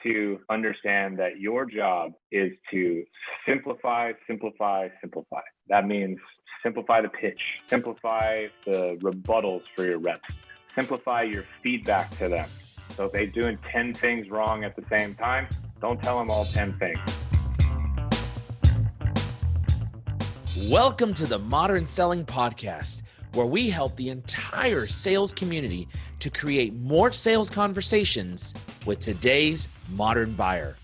to understand that your job is to simplify, simplify, simplify. That means simplify the pitch, simplify the rebuttals for your reps, simplify your feedback to them. So if they're doing 10 things wrong at the same time, don't tell them all 10 things. Welcome to the Modern Selling Podcast, where we help the entire sales community to create more sales conversations with today's modern buyer.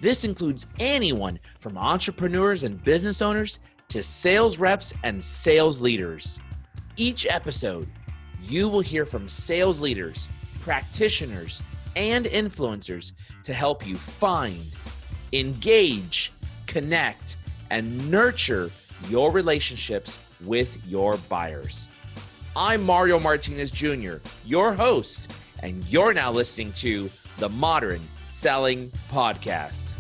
This includes anyone from entrepreneurs and business owners to sales reps and sales leaders. Each episode, you will hear from sales leaders, practitioners, and influencers to help you find, engage, connect, and nurture your relationships with your buyers. I'm Mario Martinez Jr., your host, and you're now listening to the Modern Selling Podcast.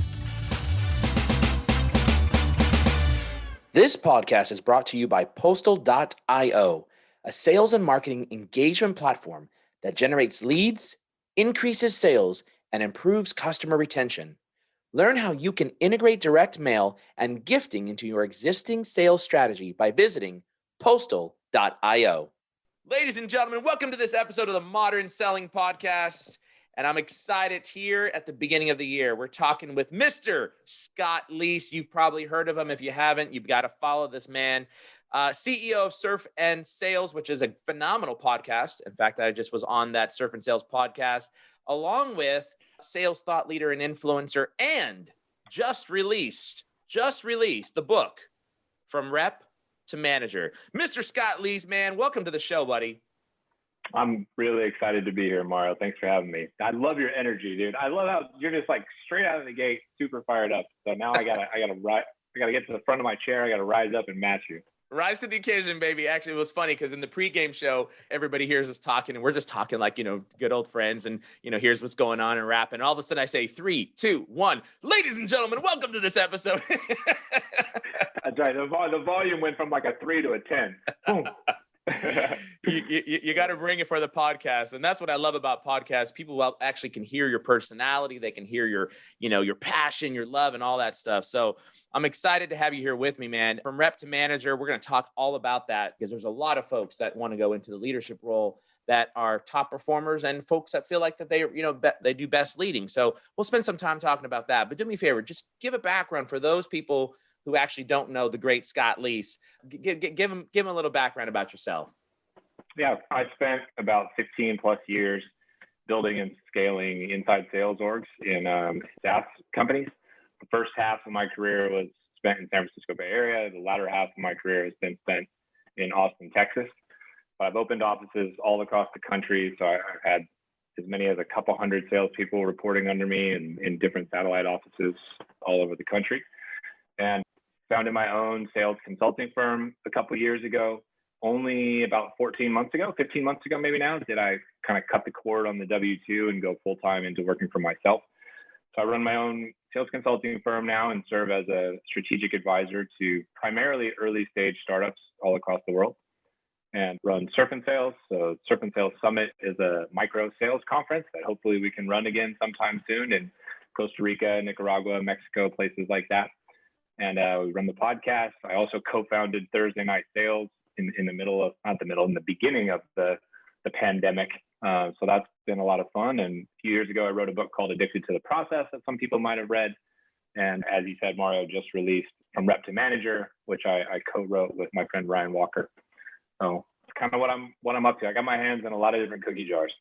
This podcast is brought to you by Postal.io, a sales and marketing engagement platform that generates leads, increases sales, and improves customer retention. Learn how you can integrate direct mail and gifting into your existing sales strategy by visiting Postal.io. Ladies and gentlemen, welcome to this episode of the Modern Selling Podcast. And I'm excited here at the beginning of the year. We're talking with Mr. Scott Leese. You've probably heard of him. If you haven't, you've got to follow this man. CEO of Surf and Sales, which is a phenomenal podcast. In fact, I just was on that Surf and Sales podcast, along with sales thought leader and influencer, and just released the book From Rep to Manager. Mr. Scott Leese, man, welcome to the show, buddy. I'm really excited to be here, Mario. Thanks for having me. I love your energy, dude. I love how you're just like straight out of the gate, super fired up. So now I gotta get to the front of my chair. I gotta rise up and match you. Rise to the occasion, baby. Actually, it was funny because in the pregame show, everybody hears us talking and we're just talking like, good old friends. And, here's what's going on and rapping. And all of a sudden I say 3, 2, 1. Ladies and gentlemen, welcome to this episode. That's right. The volume went from like a 3 to a 10. Boom. You got to bring it for the podcast. And that's what I love about podcasts. People actually can hear your personality. They can hear your passion, your love, and all that stuff. So I'm excited to have you here with me, man. From rep to manager, we're going to talk all about that because there's a lot of folks that want to go into the leadership role that are top performers and folks that feel like that they do best leading. So we'll spend some time talking about that. But do me a favor, just give a background for those people who actually don't know the great Scott Leese. Give them a little background about yourself. Yeah, I spent about 15 plus years building and scaling inside sales orgs in SaaS companies. The first half of my career was spent in San Francisco Bay Area. The latter half of my career has been spent in Austin, Texas. But I've opened offices all across the country. So I've had as many as a couple hundred salespeople reporting under me in different satellite offices all over the country. And founded my own sales consulting firm a couple of years ago. Only about 15 months ago maybe now, did I kind of cut the cord on the W-2 and go full-time into working for myself. So I run my own sales consulting firm now and serve as a strategic advisor to primarily early stage startups all across the world, and run Surf and Sales. So Surf and Sales Summit is a micro sales conference that hopefully we can run again sometime soon in Costa Rica, Nicaragua, Mexico, places like that. And we run the podcast. I also co-founded Thursday Night Sales in the beginning of the pandemic. So that's been a lot of fun. And a few years ago, I wrote a book called Addicted to the Process that some people might have read. And as you said, Mario just released From Rep to Manager, which I co-wrote with my friend Ryan Walker. So it's kind of what I'm up to. I got my hands in a lot of different cookie jars.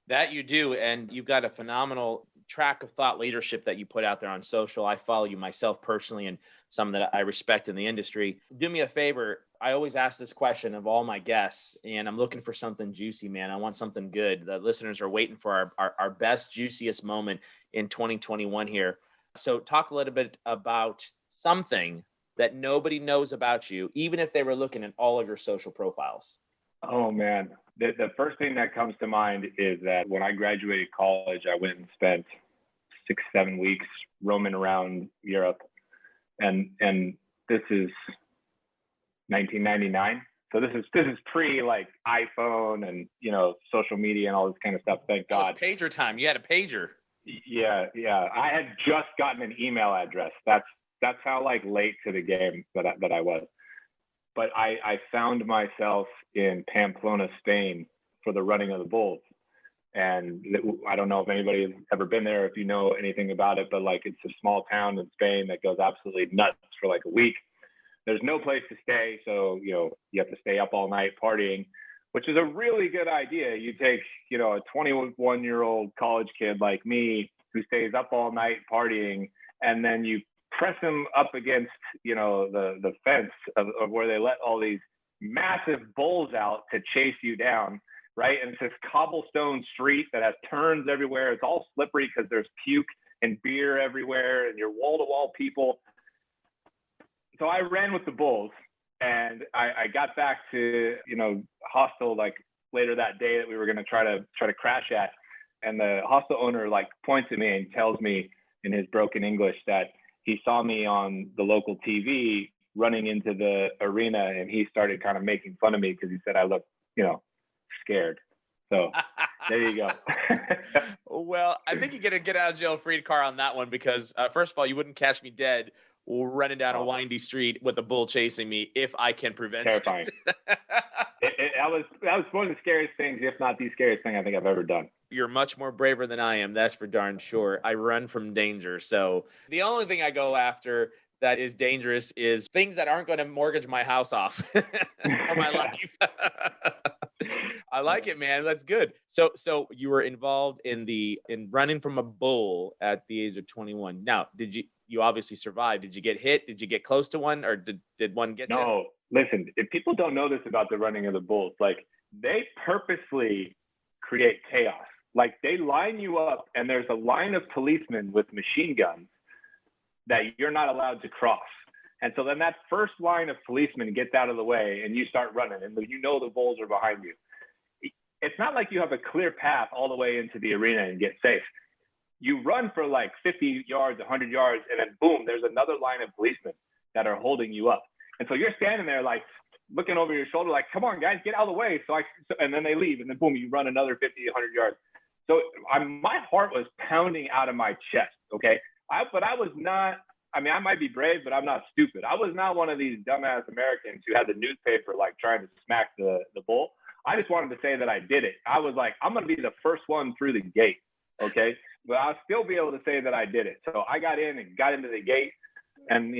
That you do. And you've got a phenomenal track of thought leadership that you put out there on social. I follow you myself personally and some that I respect in the industry. Do me a favor. I always ask this question of all my guests, and I'm looking for something juicy, man. I want something good. The listeners are waiting for our best, juiciest moment in 2021 here. So talk a little bit about something that nobody knows about you, even if they were looking at all of your social profiles. Oh, man. The first thing that comes to mind is that when I graduated college, I went and spent 6-7 weeks roaming around Europe. And this is 1999. So this is pre like iPhone and, social media and all this kind of stuff. Thank God. It was pager time. You had a pager. Yeah, yeah. I had just gotten an email address. That's how like late to the game that I was. But I found myself in Pamplona, Spain, for the running of the bulls. And I don't know if anybody's ever been there, if you know anything about it, but like it's a small town in Spain that goes absolutely nuts for like a week. There's no place to stay, so you have to stay up all night partying, which is a really good idea. You take a 21-year-old college kid like me who stays up all night partying, and then you press him up against the fence of where they let all these massive bulls out to chase you down, right? And it's this cobblestone street that has turns everywhere. It's all slippery because there's puke and beer everywhere, and you're wall-to-wall people. So I ran with the bulls, and I got back to hostel like later that day that we were going to try to crash at, and the hostel owner like points at me and tells me in his broken English that he saw me on the local TV running into the arena, and he started kind of making fun of me because he said I looked scared. So there you go. Well, I think you get a get out of jail free card on that one because first of all, you wouldn't catch me dead running down a windy street with a bull chasing me if I can prevent Terrifying. it. That was one of the scariest things, if not the scariest thing I think I've ever done. You're much more braver than I am. That's for darn sure. I run from danger. So the only thing I go after that is dangerous is things that aren't going to mortgage my house off for my life. I like it, man. That's good. So you were involved in running from a bull at the age of 21. Now, you obviously survived. Did you get hit? Did you get close to one, or did one get you? No, listen, if people don't know this about the running of the bulls, like they purposely create chaos. Like they line you up and there's a line of policemen with machine guns that you're not allowed to cross. And so then that first line of policemen gets out of the way and you start running, and the bulls are behind you. It's not like you have a clear path all the way into the arena and get safe. You run for like 50 yards, 100 yards, and then boom, there's another line of policemen that are holding you up. And so you're standing there like looking over your shoulder, like, come on guys, get out of the way. And then they leave, and then boom, you run another 50, 100 yards. So my heart was pounding out of my chest, okay? But I was not, I might be brave, but I'm not stupid. I was not one of these dumbass Americans who had the newspaper like trying to smack the bull. I just wanted to say that I did it. I was like, I'm going to be the first one through the gate, okay? But I'll still be able to say that I did it. So I got in and got into the gate and,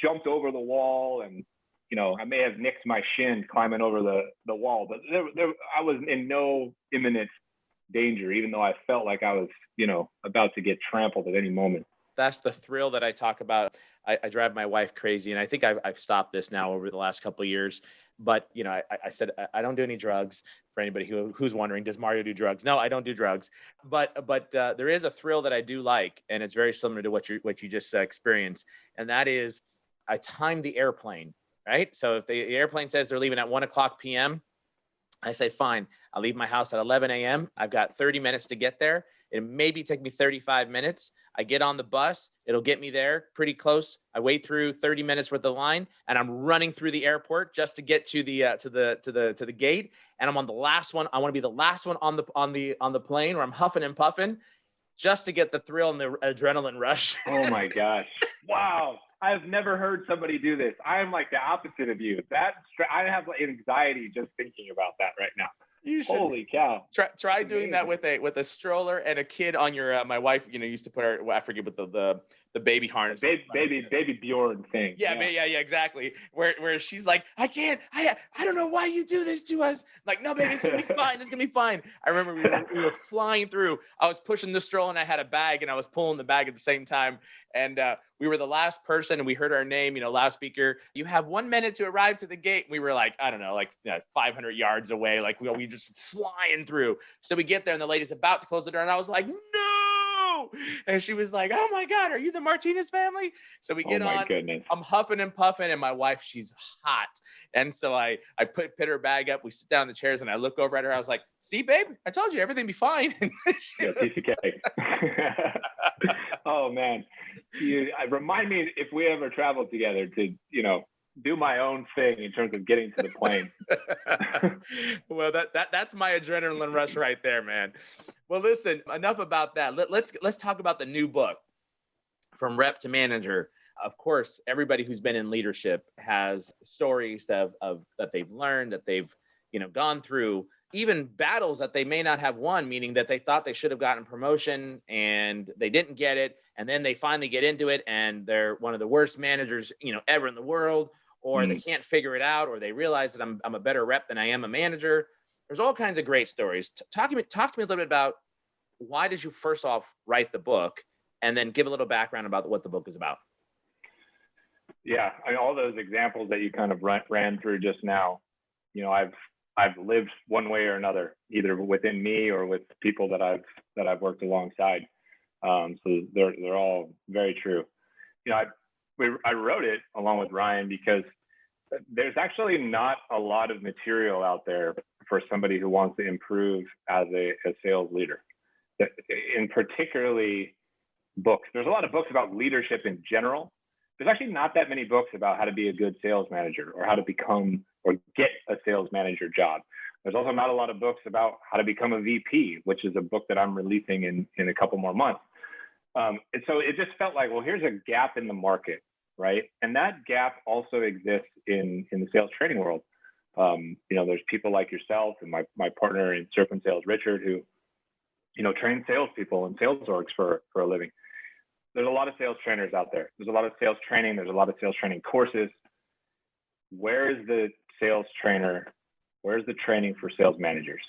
jumped over the wall, and, I may have nicked my shin climbing over the wall, but I was in no imminent danger, even though I felt like I was, about to get trampled at any moment. That's the thrill that I talk about. I drive my wife crazy, and I think I've stopped this now over the last couple of years. But I said I don't do any drugs. For anybody who's wondering, does Mario do drugs? No, I don't do drugs. But there is a thrill that I do like, and it's very similar to what you just experienced, and that is I time the airplane, right? So if the airplane says they're leaving at 1:00 p.m., I say fine. I'll leave my house at 11 a.m. I've got 30 minutes to get there. It maybe take me 35 minutes. I get on the bus. It'll get me there pretty close. I wait through 30 minutes worth of line, and I'm running through the airport just to get to the gate. And I'm on the last one. I want to be the last one on the plane where I'm huffing and puffing, just to get the thrill and the adrenaline rush. Oh my gosh! Wow, I've never heard somebody do this. I am like the opposite of you. I have anxiety just thinking about that right now. You should. Holy cow! Try doing that with a stroller and a kid on your. My wife, used to put her. I forget what the baby harness. Baby Bjorn thing. Yeah, exactly. Where she's like, I can't. I don't know why you do this to us. Like, no, baby, it's gonna be fine. It's gonna be fine. I remember we were flying through. I was pushing the stroller and I had a bag, and I was pulling the bag at the same time. And we were the last person, and we heard our name, loudspeaker. You have 1 minute to arrive to the gate. We were like, I don't know, 500 yards away. Like we just flying through. So we get there, and the lady's about to close the door, and I was like, no. And she was like, oh my God, are you the Martinez family? So we get on. Goodness. I'm huffing and puffing, and my wife, she's hot. And so I put her bag up. We sit down in the chairs, and I look over at her. I was like, see, babe, I told you everything be fine. Piece of cake. Oh man. Remind me if we ever travel together to, do my own thing in terms of getting to the plane. Well, that's my adrenaline rush right there, man. Well, listen, enough about that. Let's talk about the new book, From Rep to Manager. Of course, everybody who's been in leadership has stories of that they've learned, that they've gone through, even battles that they may not have won, meaning that they thought they should have gotten promotion and they didn't get it, and then they finally get into it and they're one of the worst managers ever in the world, or they can't figure it out, or they realize that I'm a better rep than I am a manager. There's all kinds of great stories. Talk to me a little bit about, why did you first off write the book, and then give a little background about what the book is about. Yeah, I mean, all those examples that you kind of ran through just now, I've lived one way or another, either within me or with people that I've worked alongside. So they're all very true. I wrote it along with Ryan because there's actually not a lot of material out there for somebody who wants to improve as a sales leader. In particularly books, there's a lot of books about leadership in general. There's actually not that many books about how to be a good sales manager or how to become or get a sales manager job. There's also not a lot of books about how to become a VP, which is a book that I'm releasing in a couple more months. And so it just felt like, well, here's a gap in the market, right? And that gap also exists in the sales training world. There's people like yourself and my partner in Serpent Sales, Richard, who train salespeople and sales orgs for a living. There's a lot of sales trainers out there. There's a lot of sales training. There's a lot of sales training courses. Where is the sales trainer? Where's the training for sales managers?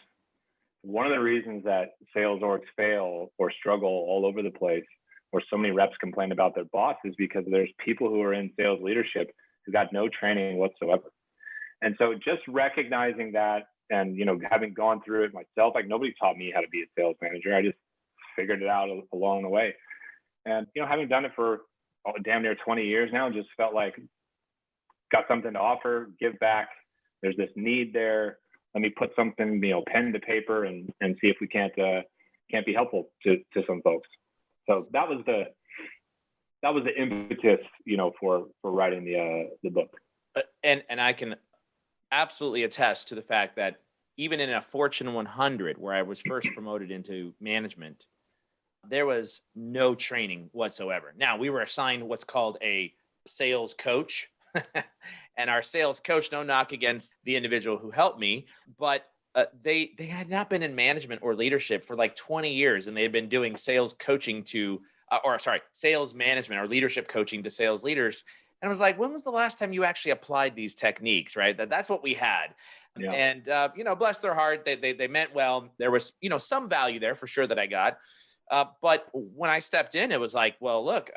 One of the reasons that sales orgs fail or struggle all over the place, or so many reps complain about their boss, is because there's people who are in sales leadership who got no training whatsoever. And so just recognizing that, and having gone through it myself, like nobody taught me how to be a sales manager. I just figured it out along the way. And having done it for damn near 20 years now, just felt like got something to offer, give back. There's this need there. Let me put something, pen to paper, and see if we can't be helpful to some folks. So that was the impetus, for writing the book. And I can absolutely attest to the fact that even in a Fortune 100, where I was first promoted into management, there was no training whatsoever. Now, we were assigned what's called a sales coach, and our sales coach, no knock against the individual who helped me, but they had not been in management or leadership for like 20 years, and they had been doing sales coaching sales management or leadership coaching to sales leaders. And I was like, when was the last time you actually applied these techniques, right? That's what we had. Yeah. And, bless their heart, they meant well. There was, some value there for sure that I got. But when I stepped in, it was like, well, look,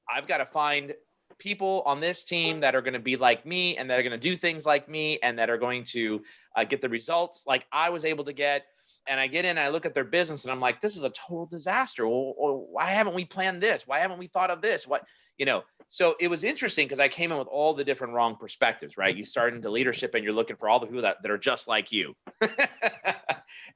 I've got to find people on this team that are going to be like me, and that are going to do things like me, and that are going to get the results like I was able to get. And I get in and I look at their business and I'm like, this is a total disaster. Well, why haven't we planned this? Why haven't we thought of this? So it was interesting because I came in with all the different wrong perspectives, right? You start into leadership and you're looking for all the people that are just like you.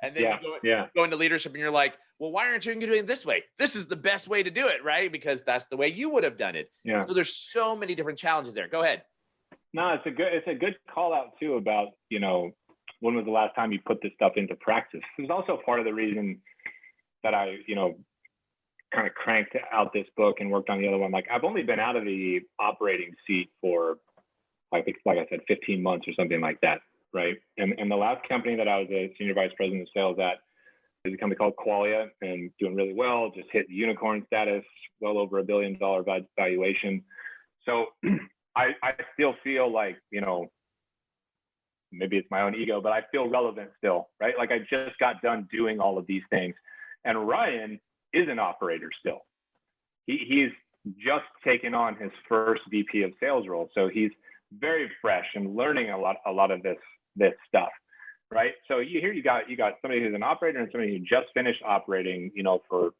And then you go into leadership and you're like, well, why aren't you doing it this way? This is the best way to do it, right? Because that's the way you would have done it. Yeah. So there's so many different challenges there. Go ahead. No, it's a good call out too about, when was the last time you put this stuff into practice? It was also part of the reason that I, kind of cranked out this book and worked on the other one. Like, I've only been out of the operating seat for, like I said, 15 months or something like that, right? And the last company that I was a senior vice president of sales at is a company called Qualia, and doing really well, just hit unicorn status, well over $1 billion valuation. So I still feel like, maybe it's my own ego, but I feel relevant still, right? Like, I just got done doing all of these things. And Ryan is an operator still. He's just taken on his first VP of sales role. So he's very fresh and learning a lot of this stuff, right? So you got somebody who's an operator and somebody who just finished operating, for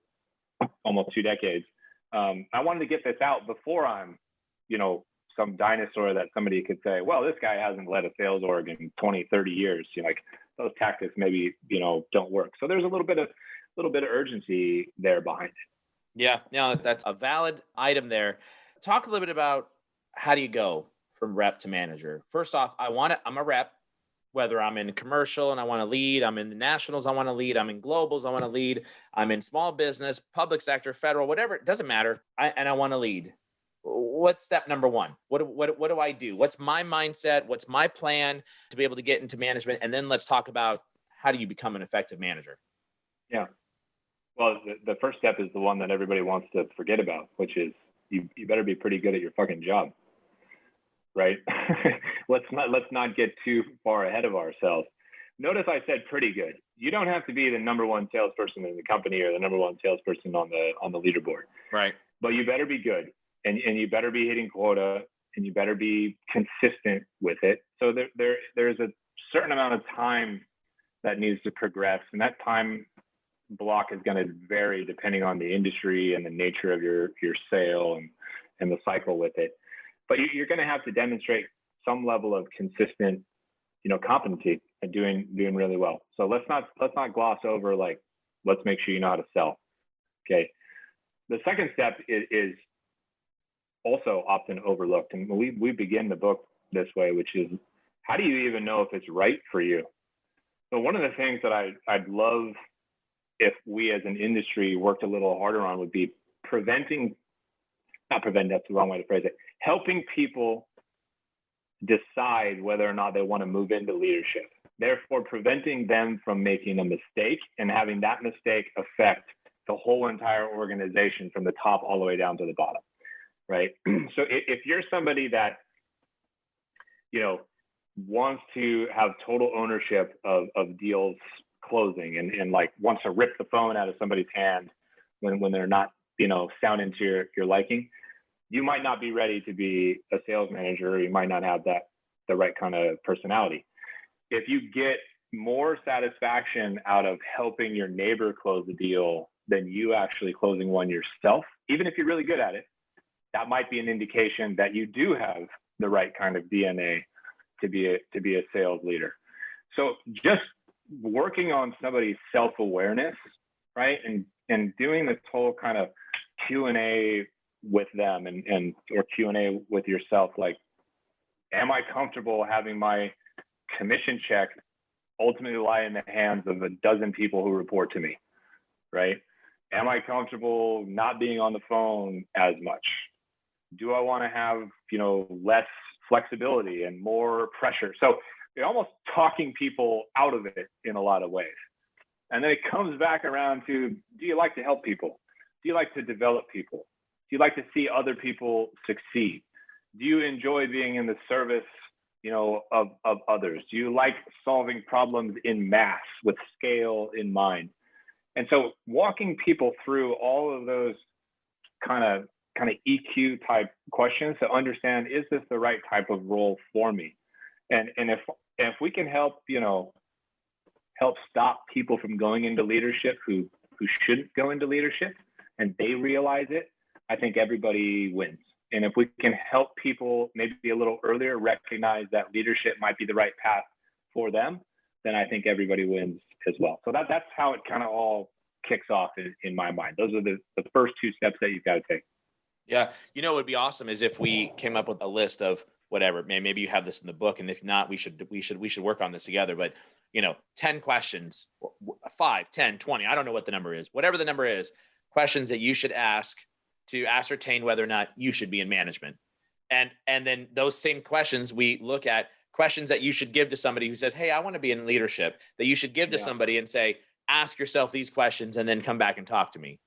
almost 2 decades. I wanted to get this out before I'm, some dinosaur that somebody could say, well, this guy hasn't led a sales org in 20, 30 years. Like, those tactics maybe, don't work. So there's a little bit of urgency there behind it. Yeah, no, that's a valid item there. Talk a little bit about, how do you go from rep to manager? First off, I'm a rep. whether I'm in commercial and I want to lead, I'm in the nationals, I want to lead, I'm in globals, I want to lead, I'm in small business, public sector, federal, whatever, it doesn't matter. I want to lead. What's step number one? What do I do? What's my mindset? What's my plan to be able to get into management? And then let's talk about how do you become an effective manager? Yeah. Well, the first step is the one that everybody wants to forget about, which is you better be pretty good at your fucking job, right? let's not get too far ahead of ourselves. Notice I said pretty good. You don't have to be the number one salesperson in the company or the number one salesperson on the leaderboard, right? But you better be good, and you better be hitting quota, and you better be consistent with it. So there's a certain amount of time that needs to progress, and that time block is going to vary depending on the industry and the nature of your sale and the cycle with it. But you're going to have to demonstrate some level of consistent, competency and doing really well. So let's not gloss over, like, let's make sure you know how to sell. Okay. The second step is also often overlooked, and we begin the book this way, which is, how do you even know if it's right for you? So one of the things that I'd love if we as an industry worked a little harder on would be that's the wrong way to phrase it, helping people decide whether or not they want to move into leadership. Therefore, preventing them from making a mistake and having that mistake affect the whole entire organization from the top all the way down to the bottom, right? So if you're somebody that, wants to have total ownership of deals closing and like wants to rip the phone out of somebody's hand when they're not, sounding to your liking, you might not be ready to be a sales manager, or you might not have the right kind of personality. If you get more satisfaction out of helping your neighbor close the deal than you actually closing one yourself, even if you're really good at it, that might be an indication that you do have the right kind of DNA to be a sales leader. So just working on somebody's self-awareness, right? And doing this whole kind of Q&A with them or Q&A with yourself, like, am I comfortable having my commission check ultimately lie in the hands of a dozen people who report to me, right? Am I comfortable not being on the phone as much? Do I want to have, less flexibility and more pressure? So you're almost talking people out of it in a lot of ways. And then it comes back around to, do you like to help people? Do you like to develop people? Do you like to see other people succeed? Do you enjoy being in the service, of others? Do you like solving problems in mass with scale in mind? And so walking people through all of those kind of EQ type questions to understand, is this the right type of role for me? And if we can help stop people from going into leadership who shouldn't go into leadership, and they realize it, I think everybody wins. And if we can help people maybe a little earlier recognize that leadership might be the right path for them, then I think everybody wins as well. So that's how it kind of all kicks off in my mind. Those are the first two steps that you've got to take. Yeah. What would be awesome is if we came up with a list of whatever, maybe you have this in the book, and if not, we should work on this together. But 10 questions, 5, 10, 20, I don't know what the number is, whatever the number is, questions that you should ask to ascertain whether or not you should be in management. And then those same questions, we look at questions that you should give to somebody who says, hey, I want to be in leadership, that you should give to somebody and say, ask yourself these questions and then come back and talk to me.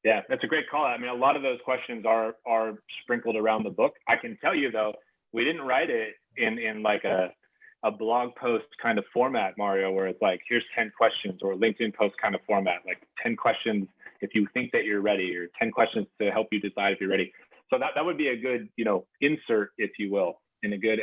Yeah, that's a great call. I mean, a lot of those questions are sprinkled around the book. I can tell you, though, we didn't write it in like a blog post kind of format, Mario, where it's like, here's 10 questions, or LinkedIn post kind of format, like 10 questions if you think that you're ready, or 10 questions to help you decide if you're ready. So that would be a good, insert, if you will, and a good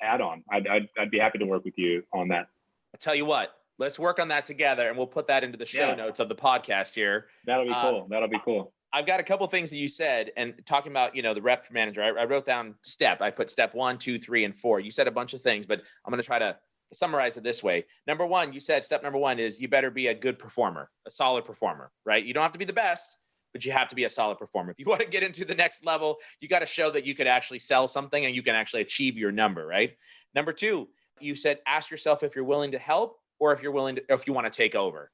add-on. I'd be happy to work with you on that. I'll tell you what, let's work on that together, and we'll put that into the show notes of the podcast here. That'll be cool. That'll be cool. I've got a couple of things that you said, and talking about, the rep manager, I wrote down I put step 1, 2, 3, and 4. You said a bunch of things, but I'm going to try to summarize it this way. Number 1, you said step number 1 is you better be a good performer, a solid performer, right? You don't have to be the best, but you have to be a solid performer. If you want to get into the next level, you got to show that you could actually sell something and you can actually achieve your number, right? Number 2, You said, ask yourself if you're willing to help or if you want to take over.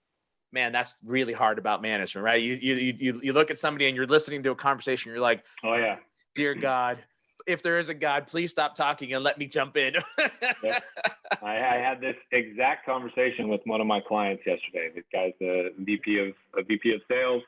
Man, that's really hard about management, right? You look at somebody and you're listening to a conversation. You're like, oh yeah, dear God, if there is a God, please stop talking and let me jump in. Yep. I had this exact conversation with one of my clients yesterday. This guy's a VP of sales,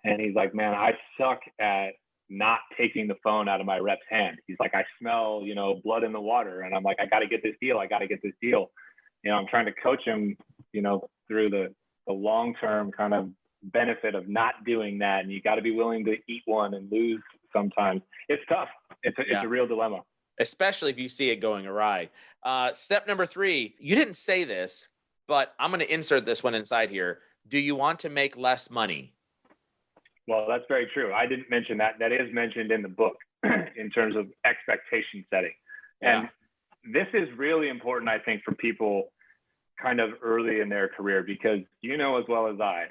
and he's like, man, I suck at not taking the phone out of my rep's hand. He's like, I smell, blood in the water. And I'm like, I got to get this deal. I'm trying to coach him, through the long-term kind of benefit of not doing that. And you got to be willing to eat one and lose sometimes. It's tough. It's a real dilemma. Especially if you see it going awry. Step number 3, you didn't say this, but I'm going to insert this one inside here. Do you want to make less money? Well, that's very true. I didn't mention that. That is mentioned in the book in terms of expectation setting. And this is really important, I think, for people kind of early in their career, because as well as I,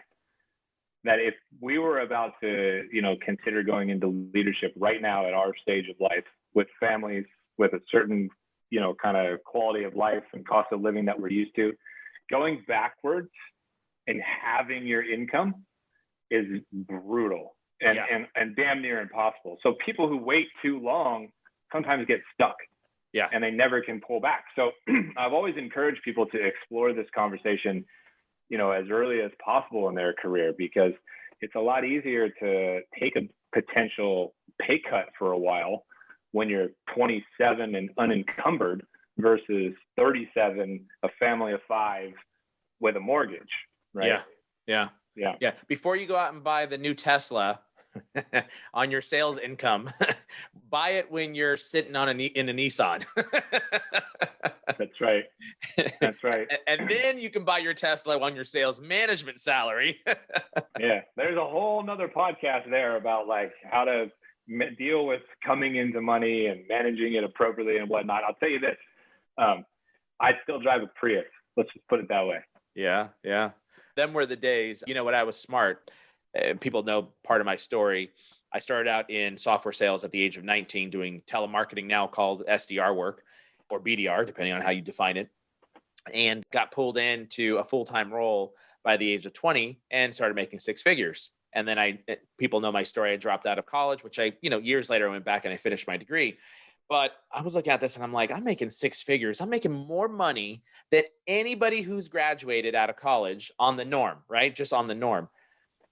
that if we were about to, consider going into leadership right now at our stage of life with families, with a certain, kind of quality of life and cost of living that we're used to, going backwards and having your income is brutal and damn near impossible. So people who wait too long sometimes get stuck. Yeah. And they never can pull back. So I've always encouraged people to explore this conversation, as early as possible in their career, because it's a lot easier to take a potential pay cut for a while when you're 27 and unencumbered versus 37, a family of 5 with a mortgage, right? Yeah. Before you go out and buy the new Tesla on your sales income, buy it when you're sitting in a Nissan. That's right. And then you can buy your Tesla on your sales management salary. Yeah. There's a whole nother podcast there about like how to deal with coming into money and managing it appropriately and whatnot. I'll tell you this. I still drive a Prius. Let's just put it that way. Yeah. Them were the days, when I was smart. People know part of my story. I started out in software sales at the age of 19, doing telemarketing, now called SDR work, or BDR, depending on how you define it, and got pulled into a full-time role by the age of 20 and started making 6 figures. And then people know my story. I dropped out of college, which years later I went back and I finished my degree. But I was looking at this and I'm like, I'm making 6 figures. I'm making more money than anybody who's graduated out of college on the norm, right? Just on the norm.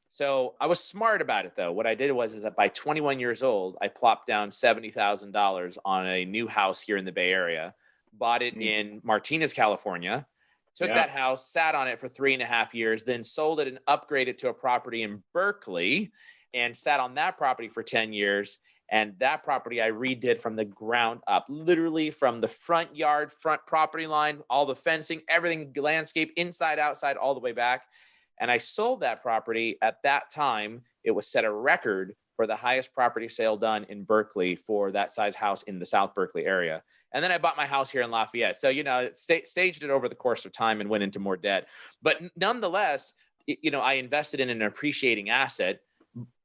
So I was smart about it, though. What I did is that by 21 years old, I plopped down $70,000 on a new house here in the Bay Area, bought it in Martinez, California, took that house, sat on it for 3.5 years, then sold it and upgraded to a property in Berkeley and sat on that property for 10 years. And that property I redid from the ground up, literally from the front yard, front property line, all the fencing, everything, landscape, inside, outside, all the way back. And I sold that property at that time. It was set a record for the highest property sale done in Berkeley for that size house in the South Berkeley area. And then I bought my house here in Lafayette. So, staged it over the course of time and went into more debt. But nonetheless, I invested in an appreciating asset.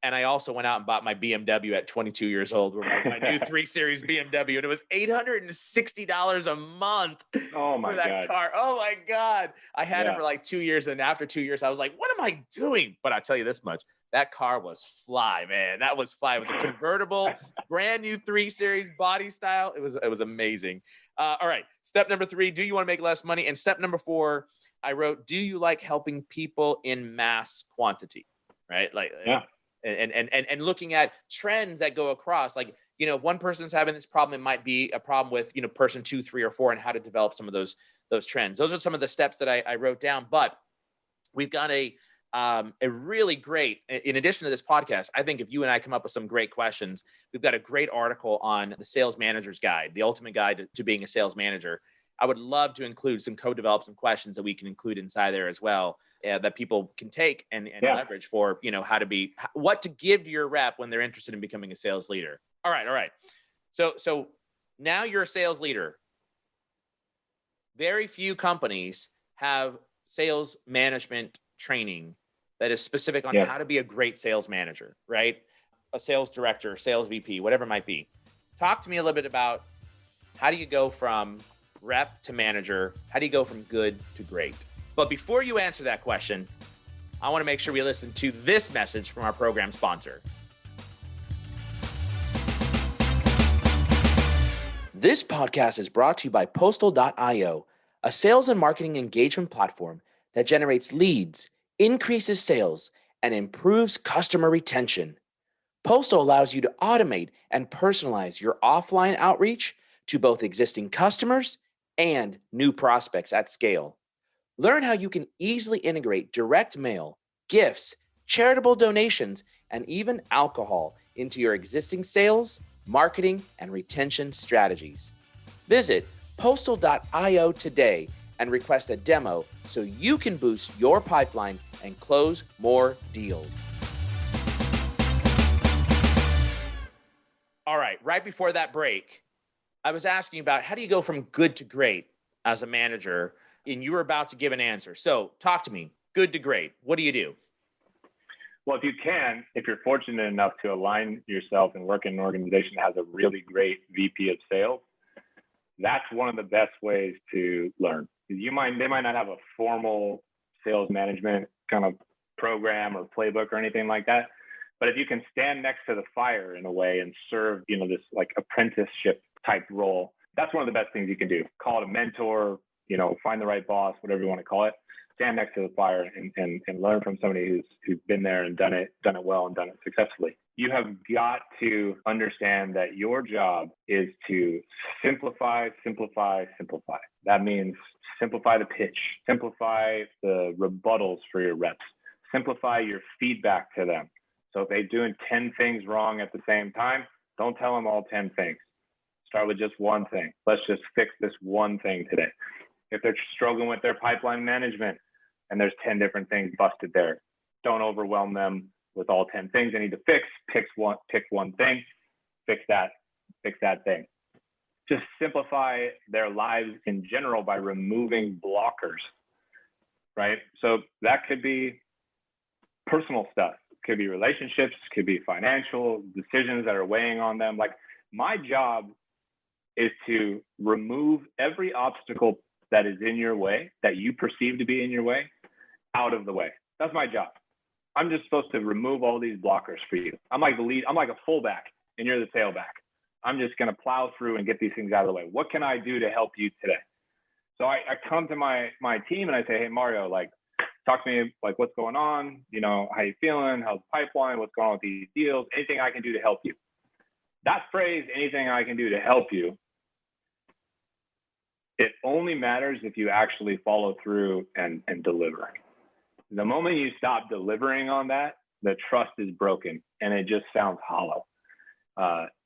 And I also went out and bought my BMW at 22 years old, my new 3 Series BMW. And it was $860 a month for that car. Oh, my God. I had it for like 2 years. And after 2 years, I was like, what am I doing? But I'll tell you this much. That car was fly, man. That was fly. It was a convertible, brand new 3 Series body style. It was amazing. All right. Step number 3, do you want to make less money? And step number 4, I wrote, do you like helping people in mass quantity? Right? And looking at trends that go across, like, if one person's having this problem, it might be a problem with, person 2, 3, or 4, and how to develop some of those trends. Those are some of the steps that I wrote down, but we've got a really great, in addition to this podcast, I think if you and I come up with some great questions, we've got a great article on the Sales Manager's Guide, the ultimate guide to being a sales manager. I would love to include some co-develop some questions that we can include inside there as well, that people can take and leverage for, what to give to your rep when they're interested in becoming a sales leader. All right. So now you're a sales leader. Very few companies have sales management training that is specific on how to be a great sales manager, right? A sales director, sales VP, whatever it might be. Talk to me a little bit about how do you go from rep to manager? How do you go from good to great? But before you answer that question, I want to make sure we listen to this message from our program sponsor. This podcast is brought to you by Postal.io, a sales and marketing engagement platform that generates leads, increases sales, and improves customer retention. Postal allows you to automate and personalize your offline outreach to both existing customers and new prospects at scale. Learn how you can easily integrate direct mail, gifts, charitable donations, and even alcohol into your existing sales, marketing, and retention strategies. Visit Postal.io today and request a demo so you can boost your pipeline and close more deals. All right before that break, I was asking about how do you go from good to great as a manager, and you were about to give an answer. So talk to me, good to great. What do you do? Well, if you're fortunate enough to align yourself and work in an organization that has a really great VP of sales, that's one of the best ways to learn. They might not have a formal sales management kind of program or playbook or anything like that. But if you can stand next to the fire in a way and serve, this like apprenticeship type role, that's one of the best things you can do. Call it a mentor, find the right boss, whatever you want to call it. Stand next to the fire and learn from somebody who's been there and done it well and done it successfully. You have got to understand that your job is to simplify. That means simplify the pitch, simplify the rebuttals for your reps, simplify your feedback to them. So if they're doing 10 things wrong at the same time, don't tell them all 10 things. Start with just one thing. Let's just fix this one thing today. If they're struggling with their pipeline management and there's 10 different things busted there, don't overwhelm them with all 10 things they need to fix. Pick one thing, fix that thing. Just simplify their lives in general by removing blockers, right? So that could be personal stuff, could be relationships, could be financial decisions that are weighing on them. Like, my job is to remove every obstacle that is in your way, that you perceive to be in your way, out of the way. That's my job. I'm just supposed to remove all these blockers for you. I'm like the lead. I'm like a fullback and you're the tailback. I'm just going to plow through and get these things out of the way. What can I do to help you today? So I come to my team and I say, hey, Mario, like, talk to me, like, what's going on? How you feeling? How's the pipeline? What's going on with these deals? Anything I can do to help you. That phrase, anything I can do to help you, it only matters if you actually follow through and deliver. The moment you stop delivering on that, the trust is broken and it just sounds hollow.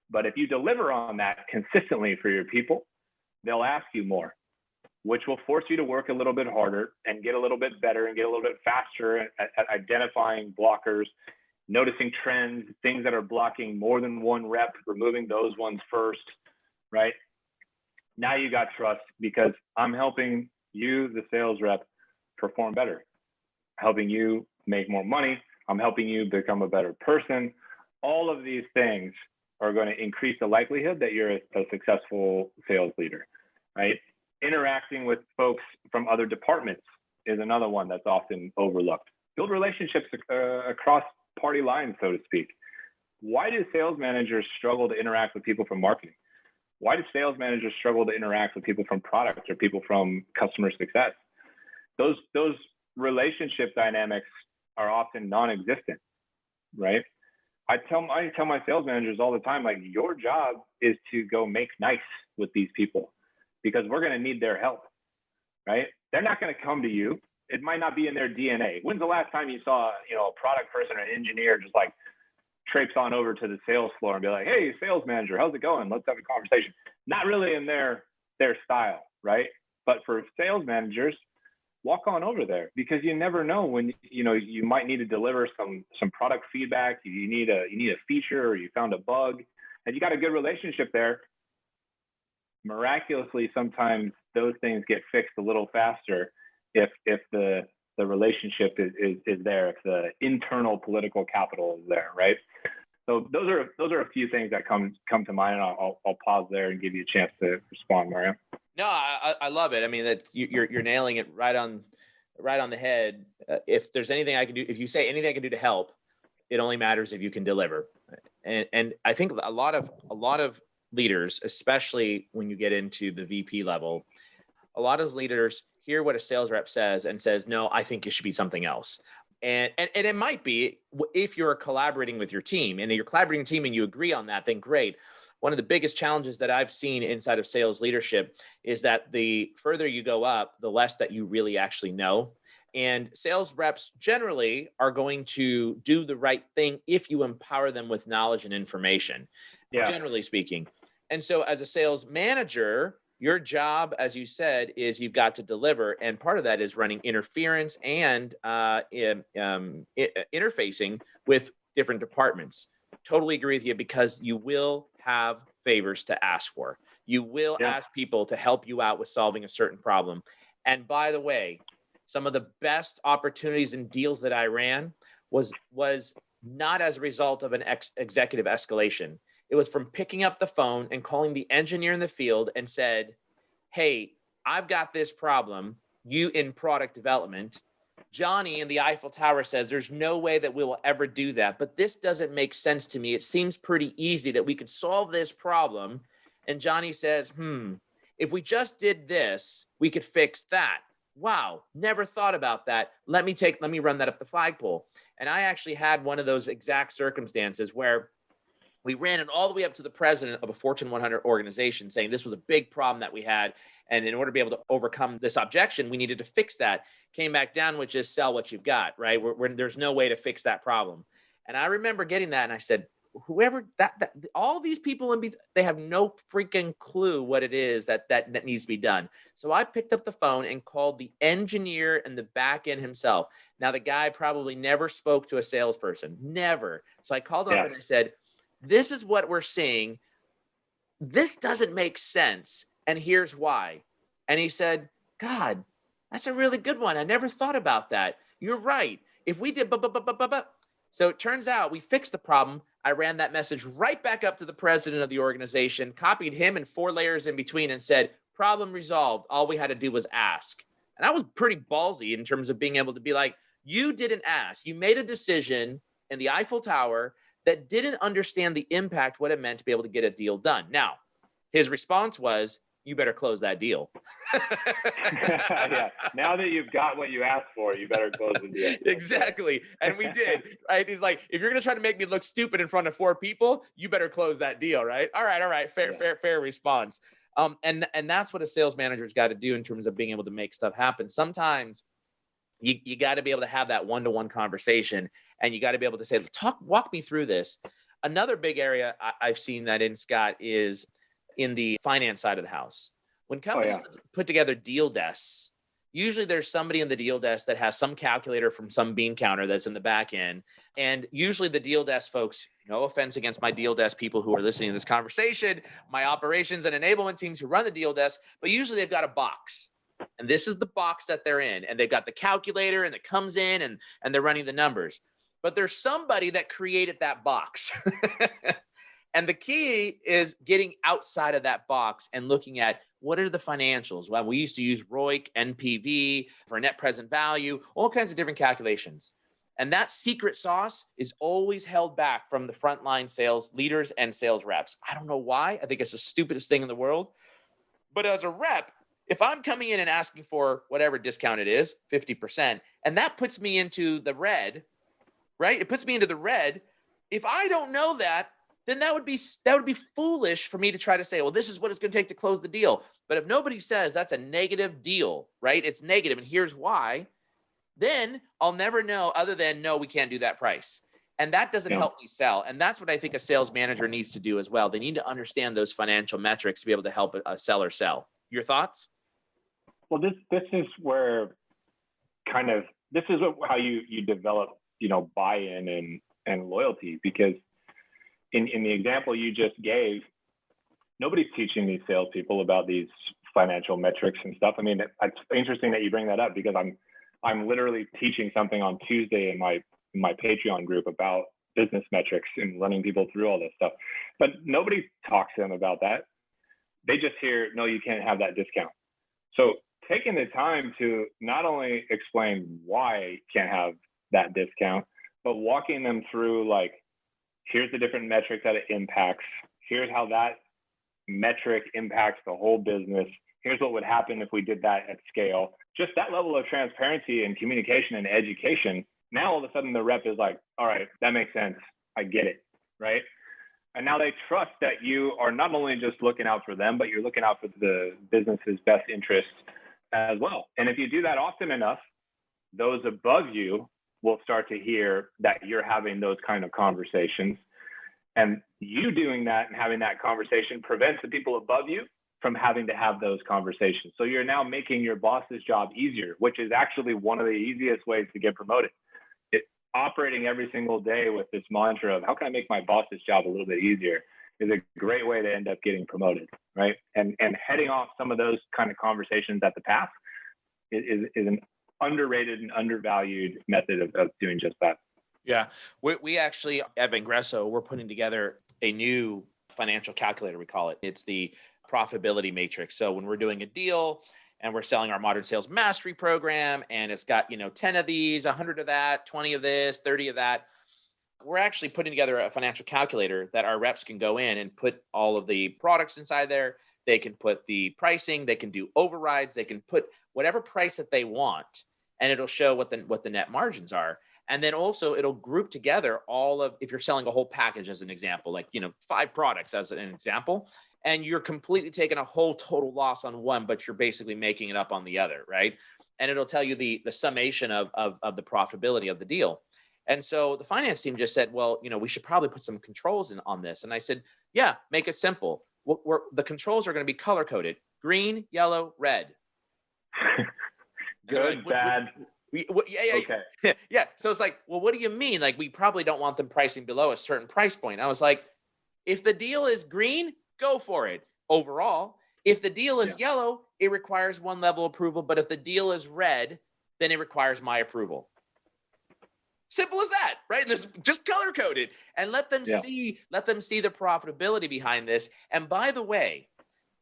But if you deliver on that consistently for your people, they'll ask you more, which will force you to work a little bit harder and get a little bit better and get a little bit faster at identifying blockers, noticing trends, things that are blocking more than one rep, removing those ones first, right? Now you got trust because I'm helping you, the sales rep, perform better, helping you make more money. I'm helping you become a better person. All of these things are going to increase the likelihood that you're a successful sales leader, right? Interacting with folks from other departments is another one that's often overlooked. Build relationships across party lines, so to speak. Why do sales managers struggle to interact with people from marketing? Why do sales managers struggle to interact with people from product or people from customer success? Those relationship dynamics are often non-existent, right? I tell my sales managers all the time, like, your job is to go make nice with these people because we're going to need their help, right? They're not going to come to you. It might not be in their DNA. When's the last time you saw, a product person or an engineer just like traipse on over to the sales floor and be like, hey, sales manager, how's it going? Let's have a conversation. Not really in their style, right? But for sales managers, walk on over there because you never know when, you might need to deliver some product feedback. You need a feature or you found a bug and you got a good relationship there. Miraculously, sometimes those things get fixed a little faster if the relationship is there, if the internal political capital is there, right? So those are a few things that come to mind, and I'll pause there and give you a chance to respond, Mario. No, I love it. I mean, that you're nailing it right on the head. If there's anything I can do, if you say anything I can do to help, it only matters if you can deliver. And I think a lot of leaders, especially when you get into the VP level, a lot of leaders hear what a sales rep says and says, no, I think it should be something else. And it might be, if you're collaborating with your team and you're collaborating with your team and you agree on that, then great. One of the biggest challenges that I've seen inside of sales leadership is that the further you go up, the less that you really actually know. And sales reps generally are going to do the right thing if you empower them with knowledge and information, generally speaking. And so as a sales manager, your job, as you said, is you've got to deliver. And part of that is running interference and interfacing with different departments. Totally agree with you, because you will have favors to ask for. You will ask people to help you out with solving a certain problem. And by the way, some of the best opportunities and deals that I ran was not as a result of an executive escalation. It was from picking up the phone and calling the engineer in the field and said, hey, I've got this problem, you in product development. Johnny in the Eiffel Tower says there's no way that we will ever do that, but this doesn't make sense to me. It seems pretty easy that we could solve this problem. And Johnny says, if we just did this, we could fix that. Wow, never thought about that. Let me run that up the flagpole. And I actually had one of those exact circumstances where we ran it all the way up to the president of a Fortune 100 organization saying this was a big problem that we had. And in order to be able to overcome this objection, we needed to fix that. Came back down, which is sell what you've got, right? There's no way to fix that problem. And I remember getting that and I said, whoever all these people they have no freaking clue what it is that needs to be done. So I picked up the phone and called the engineer and the back end himself. Now the guy probably never spoke to a salesperson, never. So I called up and I said, this is what we're seeing. This doesn't make sense. And here's why. And he said, God, that's a really good one. I never thought about that. You're right. If we did, so it turns out we fixed the problem. I ran that message right back up to the president of the organization, copied him and 4 layers in between and said, problem resolved. All we had to do was ask. And I was pretty ballsy in terms of being able to be like, you didn't ask. You made a decision in the Eiffel Tower that didn't understand the impact, what it meant to be able to get a deal done. Now, his response was, you better close that deal. Yeah. Now that you've got what you asked for, you better close the deal. Exactly. And we did, right? He's like, if you're going to try to make me look stupid in front of 4 people, you better close that deal, right? All right. Fair response. And that's what a sales manager's got to do in terms of being able to make stuff happen. Sometimes you got to be able to have that one-to-one conversation, and you got to be able to say, walk me through this. Another big area I've seen that in, Scott, is in the finance side of the house. When companies put together deal desks, usually there's somebody in the deal desk that has some calculator from some bean counter that's in the back end. And usually the deal desk folks, no offense against my deal desk people who are listening to this conversation, my operations and enablement teams who run the deal desk, but usually they've got a box. And this is the box that they're in. And they've got the calculator and it comes in and they're running the numbers. But there's somebody that created that box. And the key is getting outside of that box and looking at what are the financials. Well, we used to use ROIC, NPV for net present value, all kinds of different calculations. And that secret sauce is always held back from the frontline sales leaders and sales reps. I don't know why. I think it's the stupidest thing in the world. But as a rep, if I'm coming in and asking for whatever discount it is, 50%, and that puts me into the red, right? It puts me into the red. If I don't know that, then that would be foolish for me to try to say, well, this is what it's going to take to close the deal. But if nobody says that's a negative deal, right? It's negative, and here's why, then I'll never know other than, no, we can't do that price. And that doesn't help me sell. And that's what I think a sales manager needs to do as well. They need to understand those financial metrics to be able to help a seller sell. Your thoughts? Well, this is where how you develop, buy-in and loyalty, because in the example you just gave, nobody's teaching these salespeople about these financial metrics and stuff. I mean, it's interesting that you bring that up, because I'm literally teaching something on Tuesday in my Patreon group about business metrics and running people through all this stuff. But nobody talks to them about that. they just hear, no, you can't have that discount. So taking the time to not only explain why you can't have that discount, but walking them through, like, here's the different metrics that it impacts. Here's how that metric impacts the whole business. Here's what would happen if we did that at scale. Just that level of transparency and communication and education. Now, all of a sudden, the rep is like, all right, that makes sense. I get it, right? And now they trust that you are not only just looking out for them, but you're looking out for the business's best interests as well. And if you do that often enough, those above you will start to hear that you're having those kind of conversations. And you doing that and having that conversation prevents the people above you from having to have those conversations. So you're now making your boss's job easier, which is actually one of the easiest ways to get promoted. Operating every single day with this mantra of how can I make my boss's job a little bit easier is a great way to end up getting promoted, right? And heading off some of those kind of conversations at the path is an underrated and undervalued method of doing just that. Yeah. We actually, at Vengreso, we're putting together a new financial calculator, we call it. It's the profitability matrix. So when we're doing a deal and we're selling our modern sales mastery program, and it's got, 10 of these, 100 of that, 20 of this, 30 of that, we're actually putting together a financial calculator that our reps can go in and put all of the products inside there. They can put the pricing, they can do overrides, they can put whatever price that they want, and it'll show what the net margins are. And then also it'll group together all of, if you're selling a whole package as an example, like, 5 products as an example, and you're completely taking a whole total loss on one, but you're basically making it up on the other, right? And it'll tell you the summation of the profitability of the deal. And so the finance team just said, well, we should probably put some controls in on this. And I said, yeah, make it simple. The controls are going to be color coded: green, yellow, red. Good, like, bad. Yeah. Okay. Yeah. So it's like, well, what do you mean? Like, we probably don't want them pricing below a certain price point. I was like, if the deal is green, go for it overall. If the deal is yellow, it requires one level approval. But if the deal is red, then it requires my approval. Simple as that, right? This just color coded, and let them see the profitability behind this. And by the way,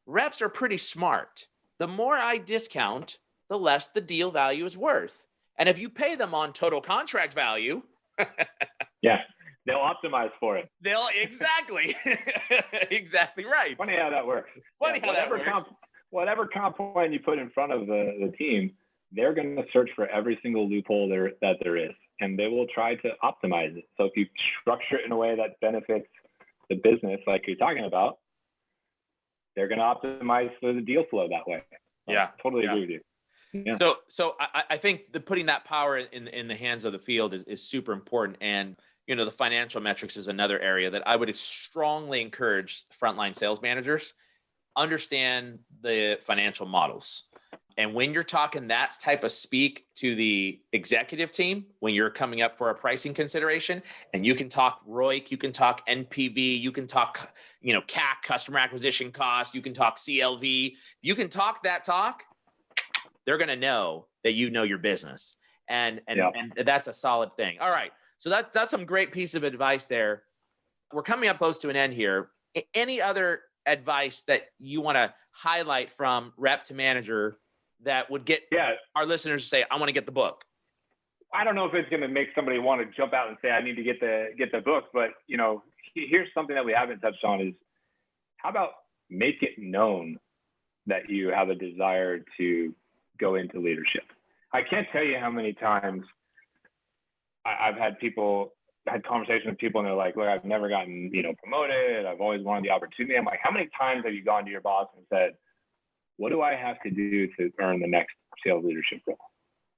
reps are pretty smart. The more I discount, the less the deal value is worth. And if you pay them on total contract value, they'll optimize for it. They'll exactly right. Funny how that works. Whatever comp plan you put in front of the team, they're going to search for every single loophole that there is, and they will try to optimize it. So if you structure it in a way that benefits the business, like you're talking about, they're going to optimize for the deal flow that way. Yeah, totally agree with you. Yeah. So I think putting that power in the hands of the field is super important. And the financial metrics is another area that I would strongly encourage frontline sales managers understand the financial models. And when you're talking that type of speak to the executive team, when you're coming up for a pricing consideration, and you can talk ROIC, you can talk NPV, you can talk, CAC, customer acquisition cost, you can talk CLV, you can talk that talk, they're going to know that you know your business. And that's a solid thing. All right. So that's some great piece of advice there. We're coming up close to an end here. Any other advice that you want to highlight from rep to manager that would get our listeners to say, I want to get the book? I don't know if it's going to make somebody want to jump out and say, I need to get the book, but here's something that we haven't touched on is, how about make it known that you have a desire to go into leadership? I can't tell you how many times I've had conversations with people, and they're like, look, I've never gotten, promoted. I've always wanted the opportunity. I'm like, how many times have you gone to your boss and said, what do I have to do to earn the next sales leadership role?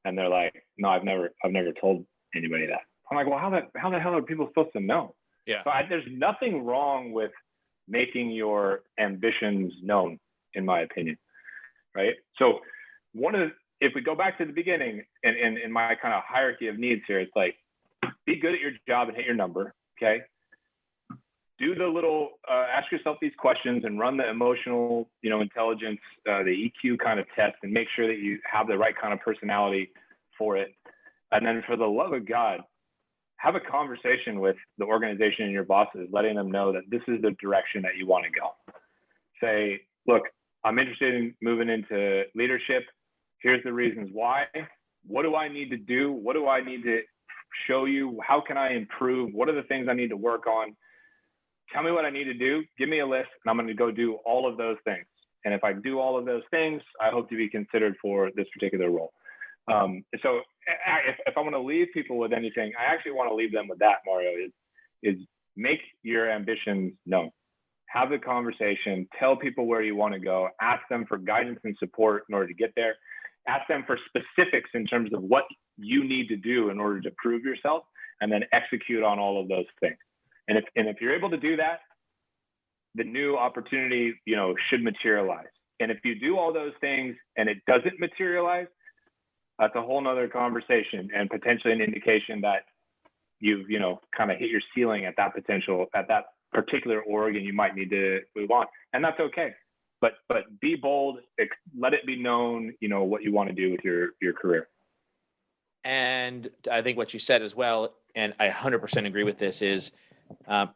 And they're like, no, I've never told anybody that. I'm like, well, how the hell are people supposed to know? Yeah. So there's nothing wrong with making your ambitions known, in my opinion. Right. So if we go back to the beginning and in my kind of hierarchy of needs here, it's like, be good at your job and hit your number. Okay. Do the little, ask yourself these questions and run the emotional, intelligence, the EQ kind of test, and make sure that you have the right kind of personality for it. And then, for the love of God, have a conversation with the organization and your bosses, letting them know that this is the direction that you want to go. Say, look, I'm interested in moving into leadership. Here's the reasons why. What do I need to do? What do I need to show you? How can I improve? What are the things I need to work on? Tell me what I need to do. Give me a list, and I'm going to go do all of those things. And if I do all of those things, I hope to be considered for this particular role. So if I want to leave people with anything, I actually want to leave them with that, Mario, is make your ambitions known. Have the conversation, tell people where you want to go, ask them for guidance and support in order to get there. Ask them for specifics in terms of what you need to do in order to prove yourself, and then execute on all of those things. And if you're able to do that, the new opportunity, should materialize. And if you do all those things and it doesn't materialize, that's a whole nother conversation and potentially an indication that you've, kind of hit your ceiling at that particular org, and you might need to move on. And that's okay. But be bold, let it be known, what you want to do with your career. And I think what you said as well, and I 100% agree with this, is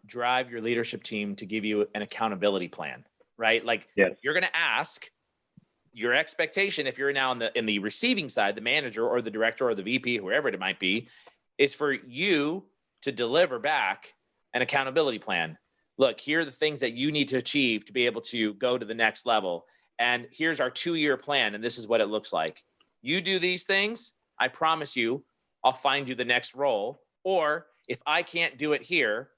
drive your leadership team to give you an accountability plan, right? Like, yes. You're going to ask your expectation, if you're now in the receiving side, the manager or the director or the VP, whoever it might be, is for you to deliver back an accountability plan. Look, here are the things that you need to achieve to be able to go to the next level. And here's our 2-year plan. And this is what it looks like. You do these things, I promise you, I'll find you the next role. Or if I can't do it here,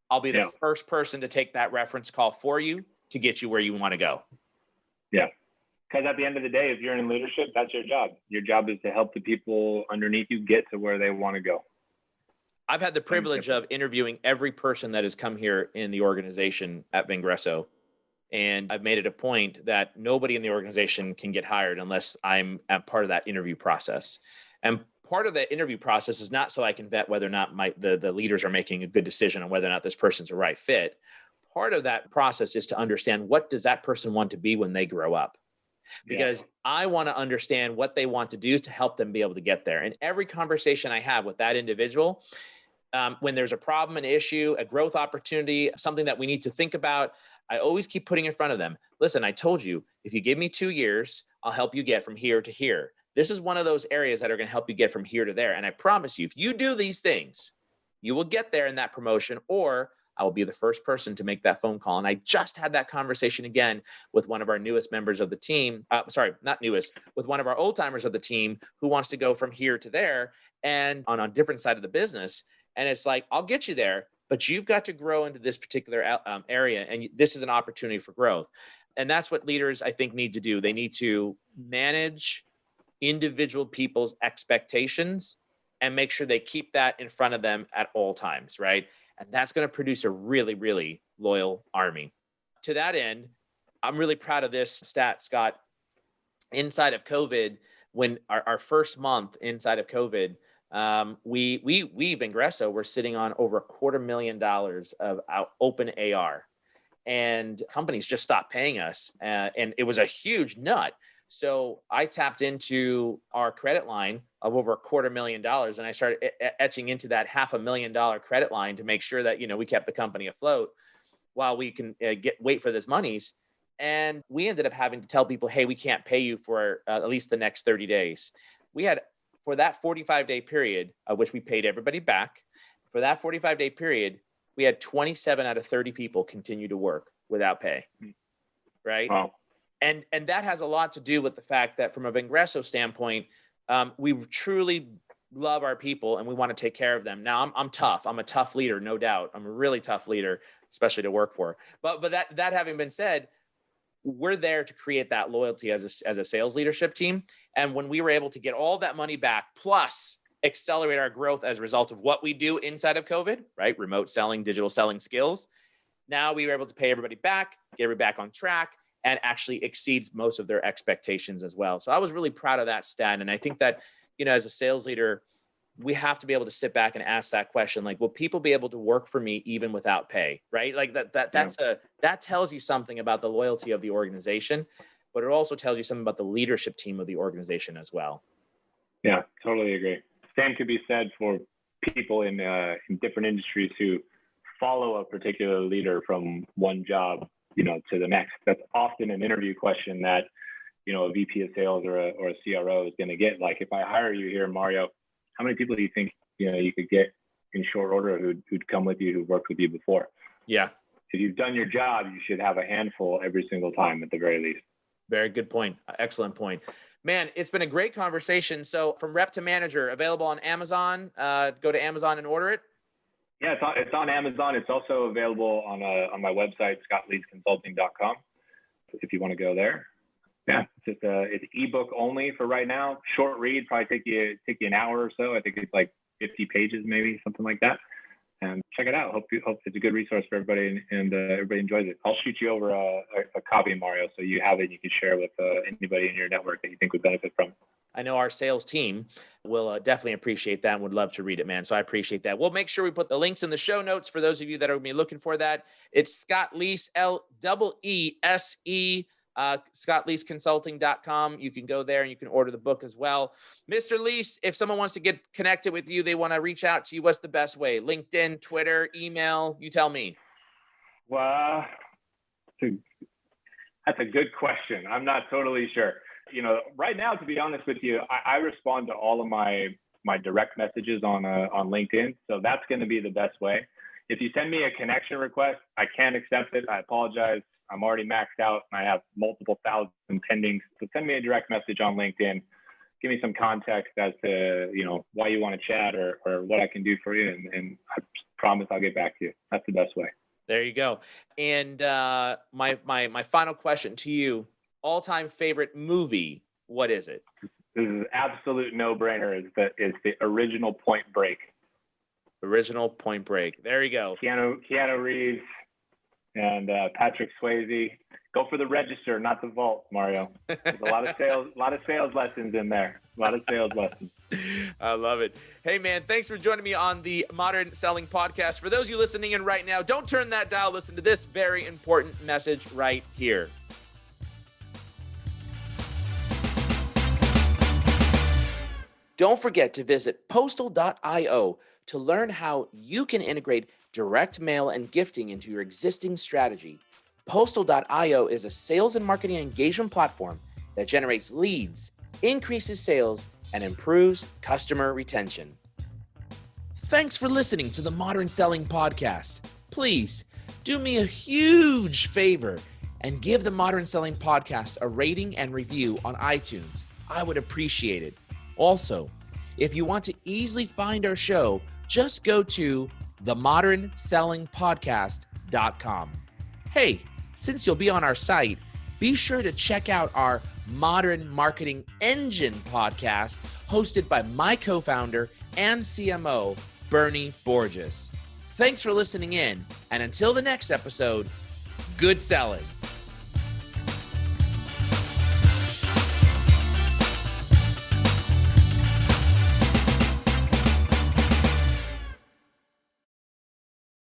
I'll be the first person to take that reference call for you to get you where you want to go. Yeah. Because at the end of the day, if you're in leadership, that's your job. Your job is to help the people underneath you get to where they want to go. I've had the privilege of interviewing every person that has come here in the organization at Vengreso. And I've made it a point that nobody in the organization can get hired unless I'm a part of that interview process. And part of that interview process is not so I can vet whether or not the leaders are making a good decision on whether or not this person's a right fit. Part of that process is to understand, what does that person want to be when they grow up? Because I want to understand what they want to do to help them be able to get there. And every conversation I have with that individual, when there's a problem, an issue, a growth opportunity, something that we need to think about, I always keep putting in front of them, listen, I told you, if you give me 2 years, I'll help you get from here to here. This is one of those areas that are going to help you get from here to there. And I promise you, if you do these things, you will get there in that promotion, or I will be the first person to make that phone call. And I just had that conversation again with one of our newest members of the team. With one of our old timers of the team who wants to go from here to there and on a different side of the business. And it's like, I'll get you there, but you've got to grow into this particular area. And this is an opportunity for growth. And that's what leaders, I think, need to do. They need to manage individual people's expectations and make sure they keep that in front of them at all times, right? And that's going to produce a really, really loyal army. To that end, I'm really proud of this stat, Scott. Inside of COVID, when our first month inside of COVID, we Vengreso, we're sitting on over $250,000 of open AR, and companies just stopped paying us, and it was a huge nut. So I tapped into our credit line of over $250,000, and I started etching into that $500,000 credit line to make sure that, we kept the company afloat while we can wait for this monies. And we ended up having to tell people, hey, we can't pay you for at least the next 30 days. We had, for that 45-day period, of which we paid everybody back, for that 45-day period, we had 27 out of 30 people continue to work without pay, right? Wow. And that has a lot to do with the fact that from a Vengreso standpoint, we truly love our people and we want to take care of them. Now, I'm tough. I'm a tough leader, no doubt. I'm a really tough leader, especially to work for. But that having been said, we're there to create that loyalty as a sales leadership team. And when we were able to get all that money back, plus accelerate our growth as a result of what we do inside of COVID, right? Remote selling, digital selling skills. Now we were able to pay everybody back, get everybody back on track, and actually exceeds most of their expectations as well. So I was really proud of that stat. And I think that, as a sales leader, we have to be able to sit back and ask that question, like, will people be able to work for me even without pay, right? Like that tells you something about the loyalty of the organization, but it also tells you something about the leadership team of the organization as well. Yeah, totally agree. Same could be said for people in different industries who follow a particular leader from one job to the next. That's often an interview question that, a VP of sales or a CRO is going to get. Like, if I hire you here, Mario, how many people do you think, you could get in short order who'd come with you, who worked with you before? Yeah. If you've done your job, you should have a handful every single time at the very least. Very good point. Excellent point. Man, it's been a great conversation. So From Rep to Manager, available on Amazon. Go to Amazon and order it. Yeah, it's on Amazon. It's also available on my website, scottleeseconsulting.com, if you want to go there. Yeah, it's ebook only for right now. Short read, probably take you an hour or so. I think it's like 50 pages, maybe something like that. And check it out. Hope it's a good resource for everybody, and everybody enjoys it. I'll shoot you over a copy, Mario, so you have it and you can share with anybody in your network that you think would benefit from it. I know our sales team will definitely appreciate that and would love to read it, man. So I appreciate that. We'll make sure we put the links in the show notes for those of you that are going to be looking for that. It's Scott Leese, Leese, scottleaseconsulting.com. You can go there and you can order the book as well. Mr. Leese, if someone wants to get connected with you, they want to reach out to you, what's the best way? LinkedIn, Twitter, email? You tell me. Well, that's a good question. I'm not totally sure. Right now, to be honest with you, I respond to all of my direct messages on LinkedIn. So that's going to be the best way. If you send me a connection request, I can't accept it. I apologize. I'm already maxed out and I have multiple thousand pending. So send me a direct message on LinkedIn. Give me some context as to, why you want to chat or what I can do for you. And I promise I'll get back to you. That's the best way. There you go. And my final question to you, all-time favorite movie, what is it? This is an absolute no-brainer. Is the original Point Break. Original Point Break. There you go. Keanu Reeves and Patrick Swayze. Go for the register, not the vault, Mario. There's a lot of sales lessons in there. A lot of sales lessons. I love it. Hey, man, thanks for joining me on the Modern Selling Podcast. For those of you listening in right now, don't turn that dial. Listen to this very important message right here. Don't forget to visit postal.io to learn how you can integrate direct mail and gifting into your existing strategy. Postal.io is a sales and marketing engagement platform that generates leads, increases sales, and improves customer retention. Thanks for listening to the Modern Selling Podcast. Please do me a huge favor and give the Modern Selling Podcast a rating and review on iTunes. I would appreciate it. Also, if you want to easily find our show, just go to themodernsellingpodcast.com. Hey, since you'll be on our site, be sure to check out our Modern Marketing Engine podcast hosted by my co-founder and CMO, Bernie Borges. Thanks for listening in, and until the next episode, good selling.